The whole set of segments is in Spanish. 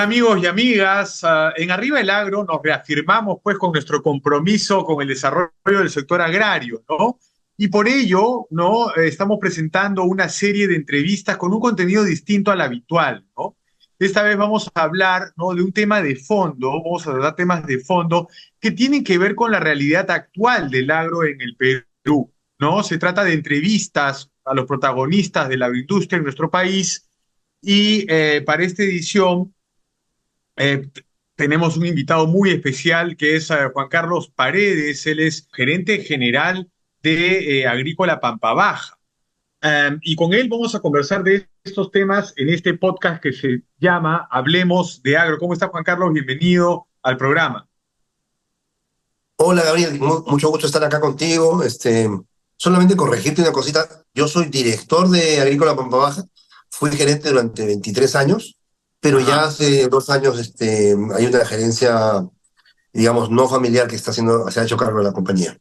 Hola amigos y amigas, en Arriba el Agro nos reafirmamos pues con nuestro compromiso con el desarrollo del sector agrario, ¿no? Y por ello, ¿no? Estamos presentando una serie de entrevistas con un contenido distinto al habitual, ¿no? Esta vez vamos a hablar, ¿no? De un tema de fondo, vamos a tratar temas de fondo que tienen que ver con la realidad actual del agro en el Perú, ¿no? Se trata de entrevistas a los protagonistas de la agroindustria en nuestro país y para esta edición eh, tenemos un invitado muy especial que es Juan Carlos Paredes. Él es gerente general de Agrícola Pampa Baja. Y con él vamos a conversar de estos temas en este podcast que se llama Hablemos de Agro. ¿Cómo está Juan Carlos? Bienvenido al programa. Hola Gabriel, mucho gusto estar acá contigo. Solamente corregirte una cosita. Yo soy director de Agrícola Pampa Baja, fui gerente durante 23 años, pero ya Ajá. hace 2 años hay una gerencia, digamos, no familiar que se ha hecho cargo de la compañía.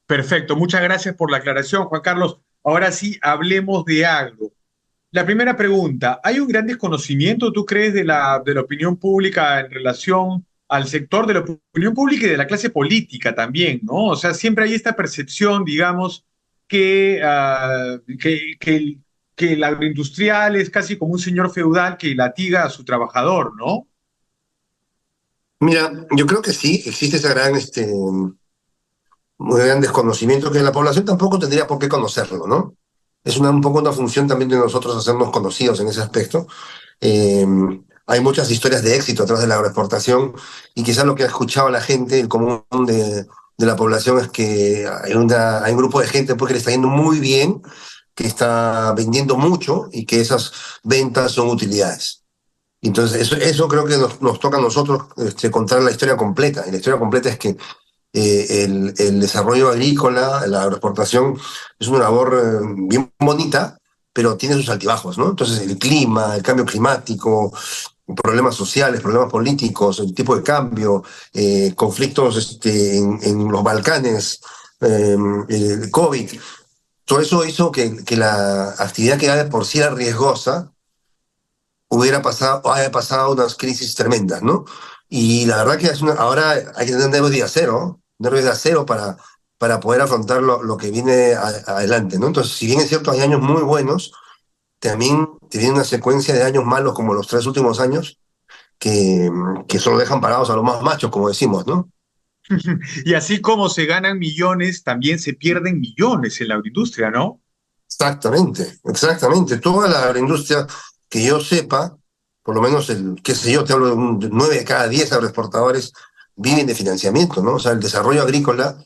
Perfecto. Muchas gracias por la aclaración, Juan Carlos. Ahora sí, hablemos de agro. La primera pregunta, ¿hay un gran desconocimiento, tú crees, de la opinión pública en relación al sector de la opinión pública y de la clase política también, ¿no? O sea, siempre hay esta percepción, digamos, que el agroindustrial es casi como un señor feudal que latiga a su trabajador, ¿no? Mira, yo creo que sí, existe ese muy gran desconocimiento que la población tampoco tendría por qué conocerlo, ¿no? Es un poco una función también de nosotros hacernos conocidos en ese aspecto. Eh, Hay muchas historias de éxito atrás de la agroexportación y quizás lo que ha escuchado la gente, el común de la población es que hay un grupo de gente pues, que le está yendo muy bien, que está vendiendo mucho y que esas ventas son utilidades. Entonces, eso creo que nos toca a nosotros contar la historia completa. Y la historia completa es que el desarrollo agrícola, la agroexportación, es una labor bien bonita, pero tiene sus altibajos, ¿no? Entonces, el clima, el cambio climático, problemas sociales, problemas políticos, el tipo de cambio, conflictos en los Balcanes, el COVID, todo eso hizo que la actividad que ya de por sí era riesgosa haya pasado unas crisis tremendas, ¿no? Y la verdad que ahora hay que tener nervios de acero para poder afrontar lo que viene adelante, ¿no? Entonces, si bien es cierto, hay años muy buenos, también tiene una secuencia de años malos como los 3 últimos años que solo dejan parados a los más machos, como decimos, ¿no? Y así como se ganan millones, también se pierden millones en la agroindustria, ¿no? Exactamente, exactamente. Toda la agroindustria que yo sepa, por lo menos qué sé yo, te hablo de 9 de cada 10 agroexportadores viven de financiamiento, ¿no? O sea, el desarrollo agrícola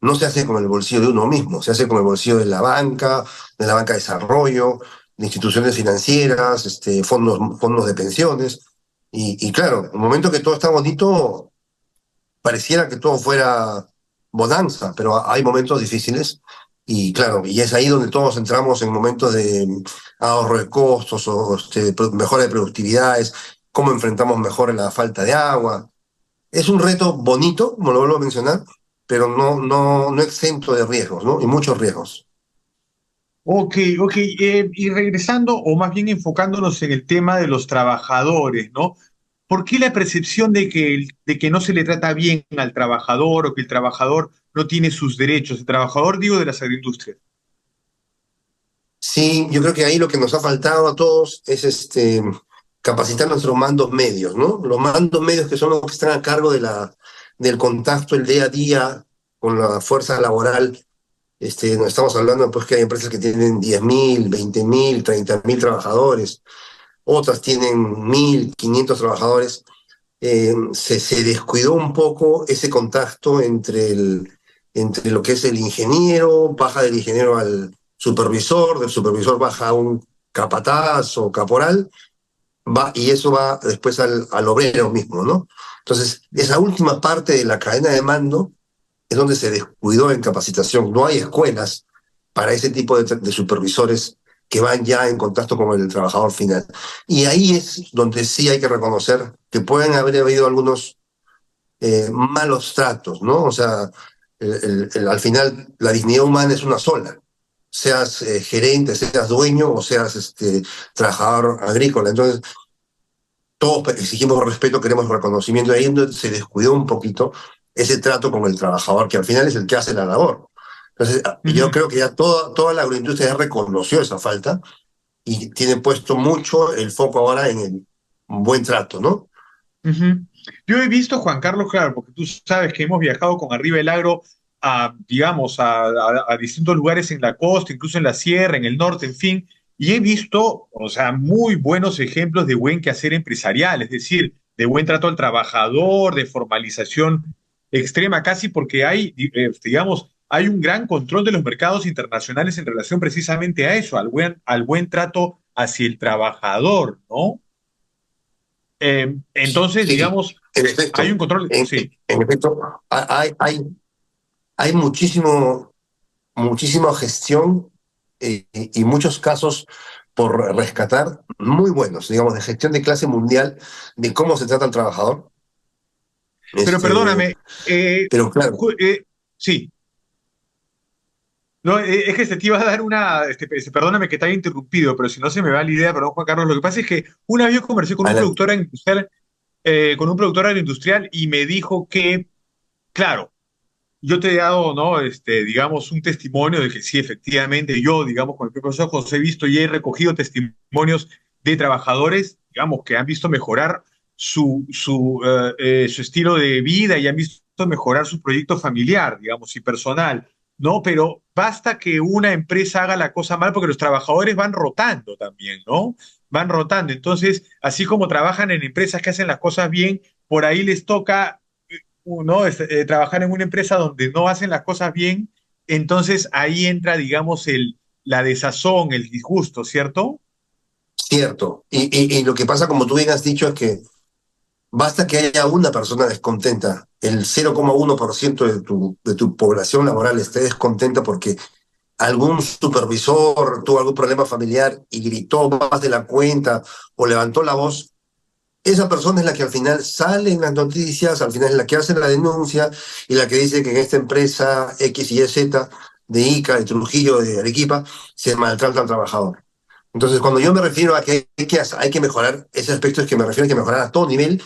no se hace con el bolsillo de uno mismo, se hace con el bolsillo de la banca de desarrollo, de instituciones financieras, fondos de pensiones. Y claro, en el momento que todo está bonito, pareciera que todo fuera bonanza, pero hay momentos difíciles y claro, y es ahí donde todos entramos en momentos de ahorro de costos o mejora de productividades, cómo enfrentamos mejor la falta de agua. Es un reto bonito, como lo vuelvo a mencionar, pero no exento de riesgos, ¿no? Y muchos riesgos. Ok, ok. Y regresando, o más bien enfocándonos en el tema de los trabajadores, ¿no? ¿Por qué la percepción de que no se le trata bien al trabajador o que el trabajador no tiene sus derechos? El trabajador, digo, de las agroindustrias. Sí, yo creo que ahí lo que nos ha faltado a todos es capacitar nuestros mandos medios, ¿no? Los mandos medios que son los que están a cargo del contacto el día a día con la fuerza laboral. No estamos hablando pues que hay empresas que tienen 10.000, 20.000, 30.000 trabajadores, otras tienen 1.500 trabajadores. Se descuidó un poco ese contacto entre lo que es el ingeniero, baja del ingeniero al supervisor, del supervisor baja a un capataz o caporal, y eso va después al obrero mismo, ¿no? Entonces, esa última parte de la cadena de mando es donde se descuidó en capacitación. No hay escuelas para ese tipo de supervisores que van ya en contacto con el trabajador final. Y ahí es donde sí hay que reconocer que pueden haber habido algunos malos tratos, ¿no? O sea, al final la dignidad humana es una sola, seas gerente, seas dueño o seas trabajador agrícola. Entonces, todos exigimos respeto, queremos reconocimiento, ahí es donde se descuidó un poquito ese trato con el trabajador, que al final es el que hace la labor. Entonces, yo Ujú, creo que ya toda la agroindustria ya reconoció esa falta y tiene puesto mucho el foco ahora en el buen trato, ¿no? ujú. Yo he visto, Juan Carlos, claro, porque tú sabes que hemos viajado con Arriba el Agro a, digamos, a distintos lugares en la costa, incluso en la sierra, en el norte, en fin, y he visto, o sea, muy buenos ejemplos de buen quehacer empresarial, es decir, de buen trato al trabajador, de formalización extrema, casi porque hay, digamos, hay un gran control de los mercados internacionales en relación precisamente a eso, al buen trato hacia el trabajador, ¿no? Entonces, Sí, digamos, en hay un efecto, control, en, sí. en efecto, hay muchísima gestión y muchos casos por rescatar muy buenos, digamos, de gestión de clase mundial, de cómo se trata al trabajador. Pero Este, perdóname, eh, pero claro, sí, no, es que se te iba a dar una, perdóname que te haya interrumpido, pero si no se me va la idea, perdón, Juan Carlos, lo que pasa es que una vez yo conversé adelante. con un productor agroindustrial y me dijo que, claro, yo te he dado, ¿no? Digamos, un testimonio de que sí, efectivamente, yo, digamos, con mis propios ojos he visto y he recogido testimonios de trabajadores, digamos, que han visto mejorar su estilo de vida y han visto mejorar su proyecto familiar, digamos, y personal, ¿no? Pero basta que una empresa haga la cosa mal porque los trabajadores van rotando también, ¿no? Van rotando. Entonces, así como trabajan en empresas que hacen las cosas bien, por ahí les toca ¿no? Trabajar en una empresa donde no hacen las cosas bien, entonces ahí entra, digamos, la desazón, el disgusto, ¿cierto? Cierto. Y lo que pasa, como tú bien has dicho, es que basta que haya una persona descontenta, el 0,1% de tu población laboral esté descontenta porque algún supervisor tuvo algún problema familiar y gritó más de la cuenta o levantó la voz, esa persona es la que al final sale en las noticias, al final es la que hace la denuncia y la que dice que en esta empresa X y Z de Ica, de Trujillo, de Arequipa, se maltrata al trabajador. Entonces, cuando yo me refiero a que hay que mejorar, ese aspecto es que me refiero a que mejorar a todo nivel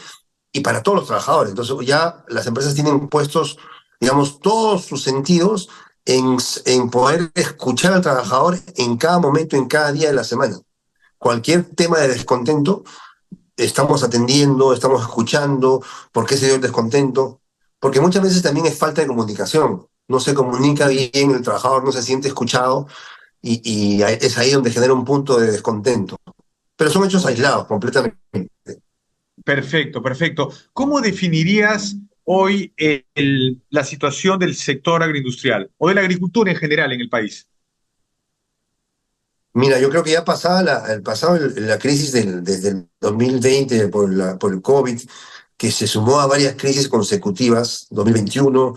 y para todos los trabajadores. Entonces, ya las empresas tienen puestos, digamos, todos sus sentidos en poder escuchar al trabajador en cada momento, en cada día de la semana. Cualquier tema de descontento, estamos atendiendo, estamos escuchando, por qué se dio el descontento, porque muchas veces también es falta de comunicación. No se comunica Ujú. bien, el trabajador no se siente escuchado y es ahí donde genera un punto de descontento. Pero son hechos aislados completamente. Perfecto, perfecto. ¿Cómo definirías hoy la situación del sector agroindustrial o de la agricultura en general en el país? Mira, yo creo que ya pasada la crisis desde el 2020 por el COVID, que se sumó a varias crisis consecutivas, 2021,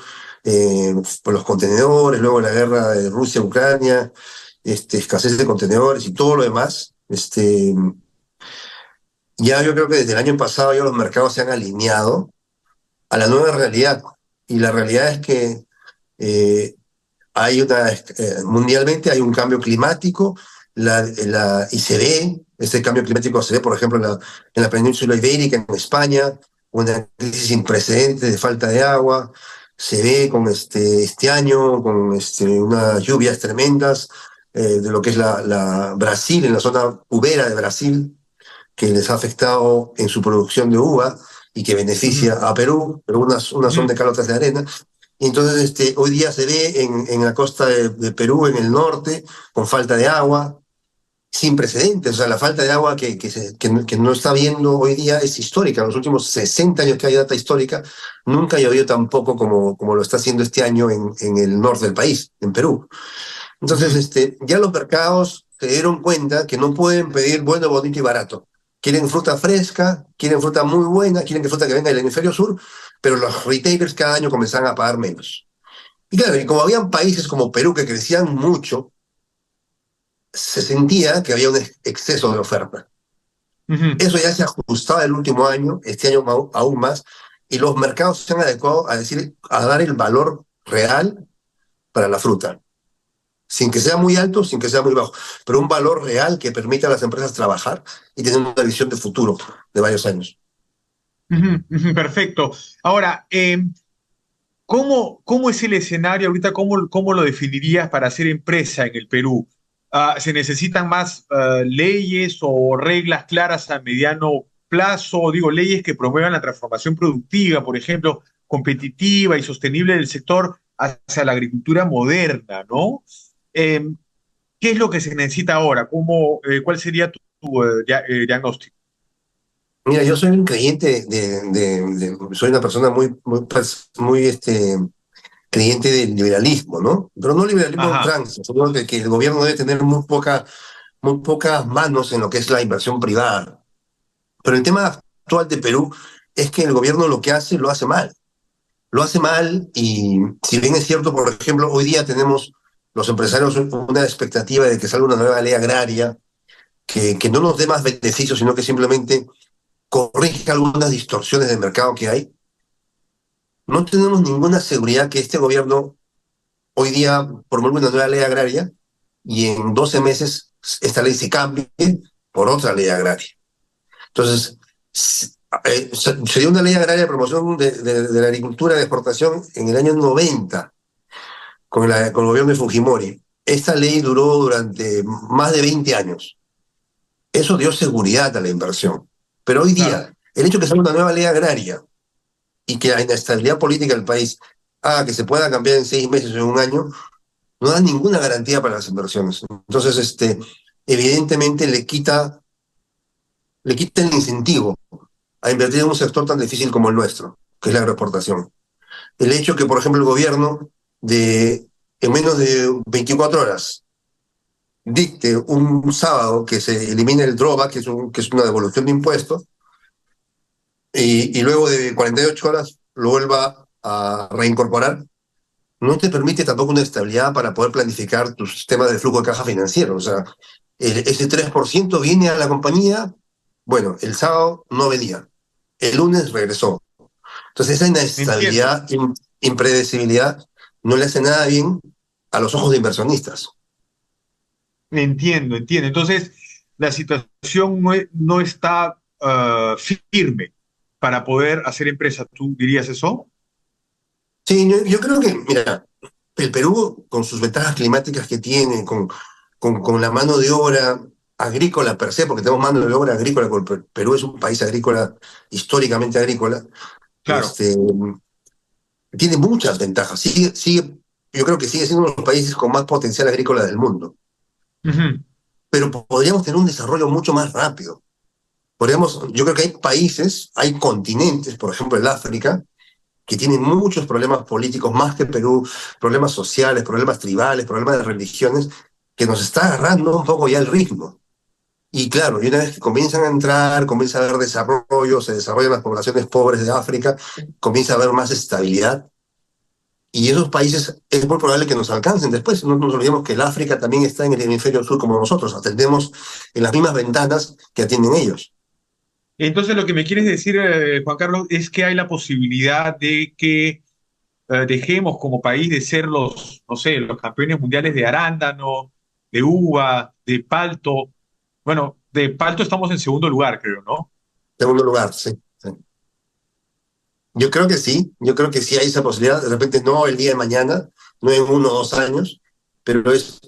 por los contenedores, luego la guerra de Rusia-Ucrania, escasez de contenedores y todo lo demás. Ya yo creo que desde el año pasado ya los mercados se han alineado a la nueva realidad. Y la realidad es que eh, mundialmente hay un cambio climático y se ve, ese cambio climático se ve, por ejemplo, en la península ibérica, en España, una crisis sin precedentes de falta de agua, se ve con este año, con unas lluvias tremendas de lo que es la Brasil, en la zona uvera de Brasil, que les ha afectado en su producción de uva y que Ujú, beneficia a Perú, pero unas son de ujú, cal, otras de arena. Y entonces hoy día se ve en la costa de Perú, en el norte, con falta de agua, sin precedentes. O sea, la falta de agua que no está viendo hoy día es histórica. En los últimos 60 años que hay data histórica, nunca ha llovido tan poco como lo está haciendo este año en el norte del país, en Perú. Entonces, ujú. ya los mercados se dieron cuenta que no pueden pedir bueno, bonito y barato. Quieren fruta fresca, quieren fruta muy buena, quieren que fruta que venga del hemisferio sur, pero los retailers cada año comenzaban a pagar menos. Y claro, y como habían países como Perú que crecían mucho, se sentía que había un exceso de oferta. Ujú. Eso ya se ajustaba el último año, este año aún más, y los mercados se han adecuado a decir, a dar el valor real para la fruta. sin que sea muy alto, sin que sea muy bajo, pero un valor real que permita a las empresas trabajar y tener una visión de futuro de varios años. Ujú, ujú, perfecto. Ahora, ¿cómo es el escenario ahorita? ¿Cómo lo definirías para hacer empresa en el Perú? ¿Se necesitan más leyes o reglas claras a mediano plazo? Digo, leyes que promuevan la transformación productiva, por ejemplo, competitiva y sostenible del sector hacia la agricultura moderna, ¿no? Eh, ¿Qué es lo que se necesita ahora? ¿Cuál sería tu diagnóstico? Mira, yo soy un creyente soy una persona muy creyente del liberalismo, ¿no? Pero no liberalismo a Ajá, ultranza, sino de que el gobierno debe tener muy pocas manos en lo que es la inversión privada. Pero el tema actual de Perú es que el gobierno lo que hace, lo hace mal. Lo hace mal y si bien es cierto, por ejemplo, hoy día tenemos los empresarios una expectativa de que salga una nueva ley agraria que no nos dé más beneficios, sino que simplemente corrija algunas distorsiones del mercado que hay. No tenemos ninguna seguridad que este gobierno hoy día promueva una nueva ley agraria y en 12 meses esta ley se cambie por otra ley agraria. Entonces, se dio una ley agraria de promoción de la agricultura de exportación en el año 90 con el gobierno de Fujimori. Esta ley duró durante más de 20 años. Eso dio seguridad a la inversión. Pero hoy claro. día, el hecho de que sea una nueva ley agraria y que la inestabilidad política del país haga que se pueda cambiar en 6 meses o en un año, no da ninguna garantía para las inversiones. Entonces, evidentemente le quita el incentivo a invertir en un sector tan difícil como el nuestro, que es la agroexportación. El hecho que, por ejemplo, el gobierno en menos de 24 horas dicte un sábado que se elimine el drawback, que es una devolución de impuestos, y luego de 48 horas lo vuelva a reincorporar, no te permite tampoco una estabilidad para poder planificar tu sistema de flujo de caja financiero. O sea, ese 3% viene a la compañía, bueno, el sábado no venía, el lunes regresó. Entonces esa Entiendo. inestabilidad, impredecibilidad, no le hace nada bien a los ojos de inversionistas. Entiendo, entiendo. Entonces, la situación no está firme para poder hacer empresa. ¿Tú dirías eso? Sí, yo creo que, mira, el Perú, con sus ventajas climáticas que tiene, con la mano de obra agrícola per se, porque tenemos mano de obra agrícola, porque Perú es un país agrícola, históricamente agrícola, Claro. este, tiene muchas ventajas. Yo creo que sigue siendo uno de los países con más potencial agrícola del mundo. Ujú. Pero podríamos tener un desarrollo mucho más rápido. Yo creo que hay países, hay continentes, por ejemplo el África, que tienen muchos problemas políticos, más que Perú, problemas sociales, problemas tribales, problemas de religiones, que nos está agarrando un poco ya el ritmo. Y claro, y una vez que comienzan a entrar, comienza a haber desarrollo, se desarrollan las poblaciones pobres de África, comienza a haber más estabilidad, y esos países es muy probable que nos alcancen después. No nos olvidemos que el África también está en el hemisferio sur como nosotros, atendemos en las mismas ventanas que atienden ellos. Entonces, lo que me quieres decir, Juan Carlos, es que hay la posibilidad de que dejemos como país de ser los, no sé, los campeones mundiales de arándano, de uva, de palto. Bueno, de palto estamos en segundo lugar, creo, ¿no? Segundo lugar, sí. Sí. Yo creo que sí hay esa posibilidad, de repente no el día de mañana, no en 1 o 2 años, pero es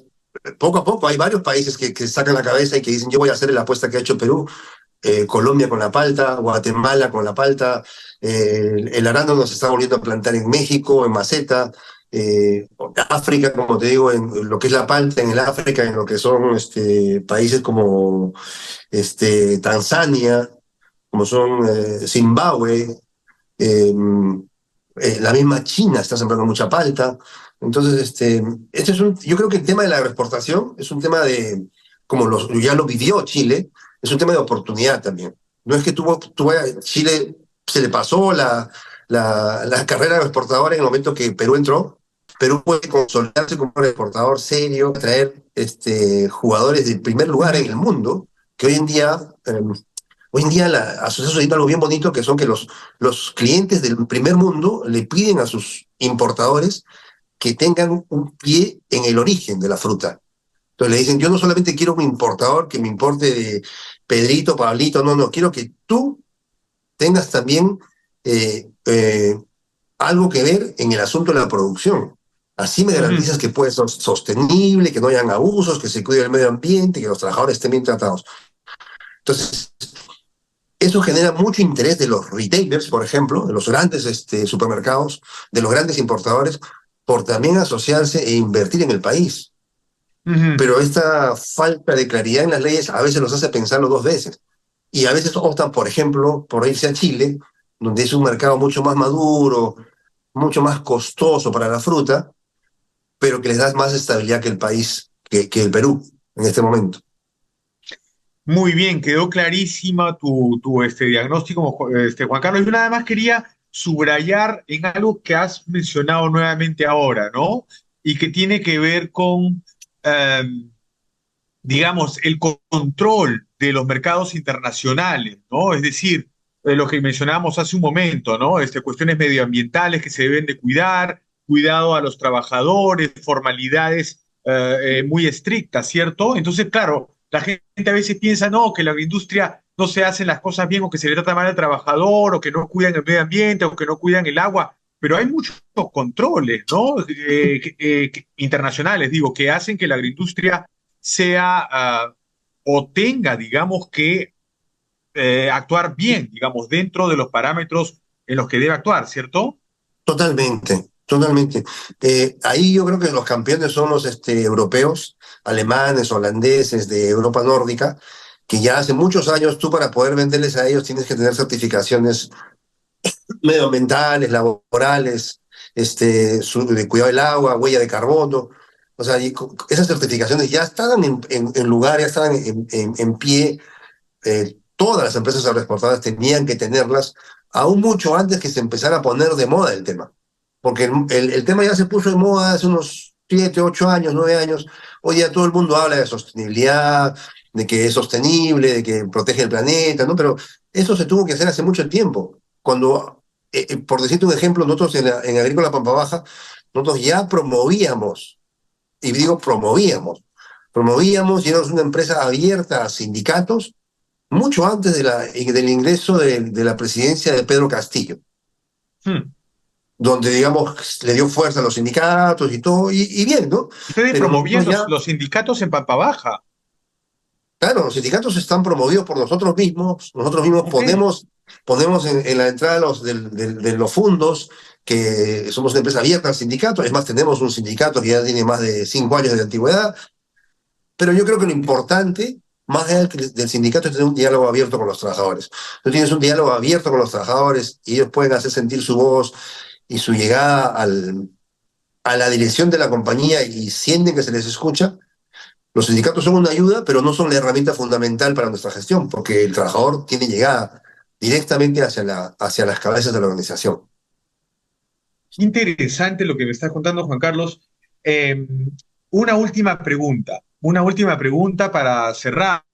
poco a poco. Hay varios países que sacan la cabeza y que dicen, yo voy a hacer la apuesta que ha hecho Perú, Colombia con la palta, Guatemala con la palta, el arándano se está volviendo a plantar en México, en maceta, África, como te digo, en lo que es la palta, en el África, en lo que son países como Tanzania, como son Zimbabue, eh, la misma China está sembrando mucha palta. Entonces, yo creo que el tema de la agroexportación es un tema como ya lo vivió Chile, es un tema de oportunidad también. No es que Chile se le pasó la carrera agroexportadora en el momento que Perú entró. Perú puede consolidarse como un exportador serio, traer jugadores de primer lugar en Ujú. el mundo, que hoy en día la asociación socialista algo bien bonito, que son que los clientes del primer mundo le piden a sus importadores que tengan un pie en el origen de la fruta. Entonces le dicen, yo no solamente quiero un importador que me importe de Pedrito, Pablito, no, no, quiero que tú tengas también eh, eh, algo que ver en el asunto de la producción. Así me Ujú. garantizas que puede ser sostenible, que no hayan abusos, que se cuide el medio ambiente, que los trabajadores estén bien tratados. Entonces, eso genera mucho interés de los retailers, por ejemplo, de los grandes supermercados, de los grandes importadores, por también asociarse e invertir en el país. Ujú. Pero esta falta de claridad en las leyes a veces los hace pensarlo dos veces. Y a veces optan, por ejemplo, por irse a Chile, donde es un mercado mucho más maduro, mucho más costoso para la fruta, pero que les da más estabilidad que el país, que el Perú en este momento. Muy bien, quedó clarísima tu diagnóstico, Juan Carlos. Yo nada más quería subrayar en algo que has mencionado nuevamente ahora, ¿no? Y que tiene que ver con, eh, digamos, el control de los mercados internacionales, ¿no? Es decir, lo que mencionábamos hace un momento, ¿no? Cuestiones medioambientales que se deben de cuidar, cuidado a los trabajadores, formalidades muy estrictas, ¿cierto? Entonces, claro, la gente a veces piensa, no, que la agroindustria no se hacen las cosas bien o que se le trata mal al trabajador o que no cuidan el medio ambiente o que no cuidan el agua, pero hay muchos controles, ¿no? Internacionales, digo, que hacen que la agroindustria sea o tenga, digamos, que actuar bien, digamos, dentro de los parámetros en los que debe actuar, ¿cierto? Totalmente, totalmente. Ahí yo creo que los campeones son los europeos, alemanes, holandeses, de Europa nórdica, que ya hace muchos años tú para poder venderles a ellos tienes que tener certificaciones medioambientales, laborales, de cuidado del agua, huella de carbono. O sea, esas certificaciones ya estaban en lugar, ya estaban en pie. Todas las empresas agroexportadoras tenían que tenerlas, aún mucho antes que se empezara a poner de moda el tema. Porque el tema ya se puso de moda hace unos 7, 8 años, 9 años. Hoy ya todo el mundo habla de sostenibilidad, de que es sostenible, de que protege el planeta, ¿no? Pero eso se tuvo que hacer hace mucho tiempo. Cuando, por decirte un ejemplo, nosotros en Agrícola Pampa Baja, nosotros ya promovíamos, y digo promovíamos y éramos una empresa abierta a sindicatos mucho antes del ingreso de la presidencia de Pedro Castillo, Hmm. donde, digamos, le dio fuerza a los sindicatos y todo, y bien, ¿no? Ustedes Pero promovían nosotros ya, los sindicatos en Pampa Baja. claro, los sindicatos están promovidos por nosotros mismos Ok. ponemos en la entrada de los fondos que somos una empresa abierta al sindicato, es más, tenemos un sindicato que ya tiene más de 5 años de antigüedad, pero yo creo que lo importante, más allá del sindicato, es tener un diálogo abierto con los trabajadores. Tú tienes un diálogo abierto con los trabajadores y ellos pueden hacer sentir su voz y su llegada a la dirección de la compañía y sienten que se les escucha. Los sindicatos son una ayuda, pero no son la herramienta fundamental para nuestra gestión, porque el trabajador tiene llegada directamente hacia las cabezas de la organización. Interesante lo que me estás contando, Juan Carlos. Eh, una última pregunta para cerrar,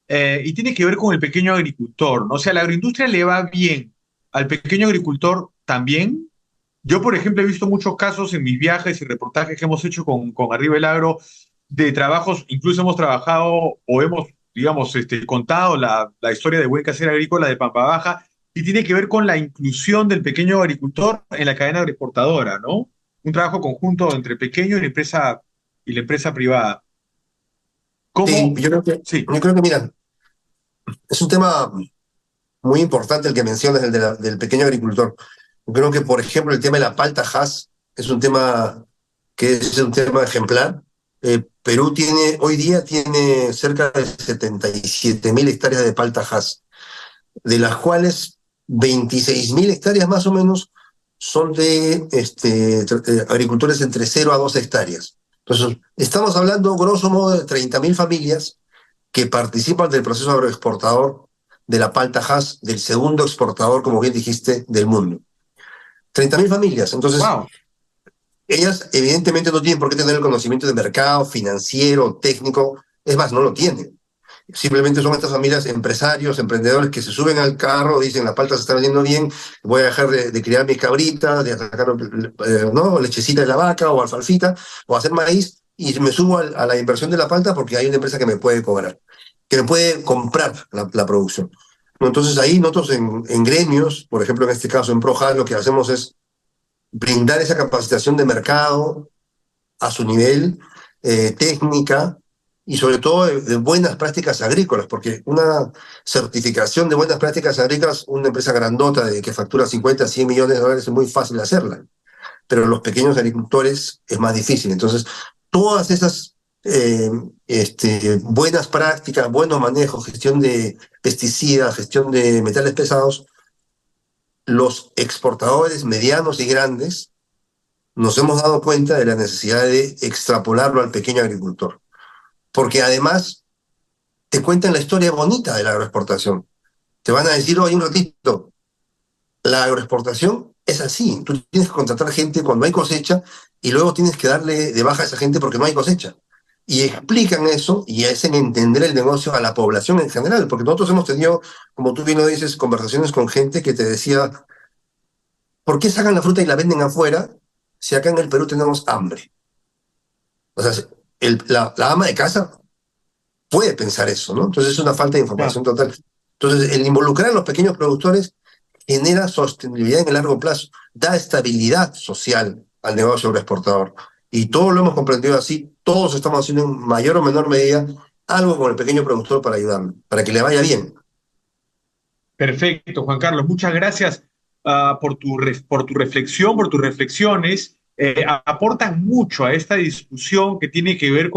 y tiene que ver con el pequeño agricultor, ¿no? O sea, ¿a la agroindustria le va bien? ¿Al pequeño agricultor también? Yo, por ejemplo, he visto muchos casos en mis viajes y reportajes que hemos hecho con Arriba el Agro de trabajos, incluso hemos trabajado o hemos, digamos, contado la historia de Buen Casero Agrícola de Pampa Baja y tiene que ver con la inclusión del pequeño agricultor en la cadena agroexportadora, ¿no? Un trabajo conjunto entre pequeño y la empresa privada. Sí, ¿Cómo? Sí. yo creo que, mira, es un tema muy importante el que mencionas, del pequeño agricultor. Creo que, por ejemplo, el tema de la palta Hass es un tema ejemplar. Perú hoy día tiene cerca de 77.000 hectáreas de palta Hass, de las cuales 26.000 hectáreas más o menos son de agricultores entre 0 a 2 hectáreas. Entonces, estamos hablando, grosso modo, de 30.000 familias que participan del proceso agroexportador de la palta Hass, del segundo exportador, como bien dijiste, del mundo. 30.000 familias. Entonces, Wow. ellas evidentemente no tienen por qué tener el conocimiento de mercado, financiero, técnico. Es más, no lo tienen. Simplemente son estas familias, empresarios, emprendedores que se suben al carro, dicen la palta se está vendiendo bien, voy a dejar de criar mis cabritas, de sacar ¿no? lechecita de la vaca o alfalfita, o hacer maíz, y me subo a la inversión de la palta porque hay una empresa que me puede cobrar, que me puede comprar la producción. ¿No? Entonces ahí nosotros en gremios, por ejemplo en este caso en Projas, lo que hacemos es brindar esa capacitación de mercado a su nivel, técnica y sobre todo de buenas prácticas agrícolas, porque una certificación de buenas prácticas agrícolas, una empresa grandota de que factura 50, 100 millones de dólares es muy fácil de hacerla, pero los pequeños agricultores es más difícil. Entonces, todas esas buenas prácticas, buenos manejos, gestión de pesticidas, gestión de metales pesados, los exportadores medianos y grandes nos hemos dado cuenta de la necesidad de extrapolarlo al pequeño agricultor. Porque además te cuentan la historia bonita de la agroexportación. Te van a decir, oye, un ratito, la agroexportación es así. Tú tienes que contratar gente cuando hay cosecha y luego tienes que darle de baja a esa gente porque no hay cosecha. Y explican eso y hacen entender el negocio a la población en general. Porque nosotros hemos tenido, como tú bien lo dices, conversaciones con gente que te decía, ¿por qué sacan la fruta y la venden afuera si acá en el Perú tenemos hambre? O sea, la ama de casa puede pensar eso, ¿no? Entonces es una falta de Claro. información total. Entonces, el involucrar a los pequeños productores genera sostenibilidad en el largo plazo, da estabilidad social al negocio agroexportador. Y todos lo hemos comprendido así, todos estamos haciendo en mayor o menor medida algo con el pequeño productor para ayudarlo, para que le vaya bien. Perfecto, Juan Carlos. Muchas gracias por tu reflexión, por tus reflexiones. Aportan mucho a esta discusión que tiene que ver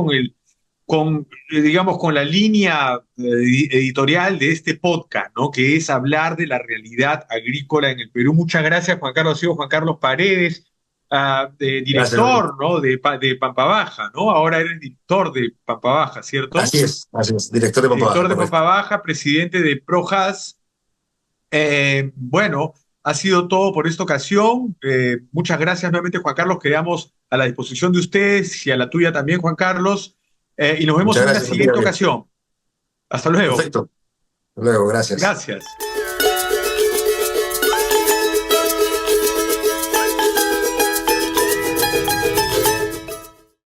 digamos, con la línea editorial de este podcast, ¿no? Que es hablar de la realidad agrícola en el Perú. Muchas gracias, Juan Carlos. Ha sido Juan Carlos Paredes, Gracias. director, ¿no? De Pampa Baja, ¿no? Ahora eres director de Pampa Baja, ¿cierto? Así es, director de Pampa Baja, Director de Pampa correcto. Baja, presidente de Projas. Bueno, ha sido todo por esta ocasión. Muchas gracias nuevamente, Juan Carlos. Quedamos a la disposición de ustedes y a la tuya también, Juan Carlos. Y nos vemos Muchas en una gracias, a ti, siguiente Gabriel. ocasión. Hasta luego. Perfecto. Hasta luego, gracias. Gracias.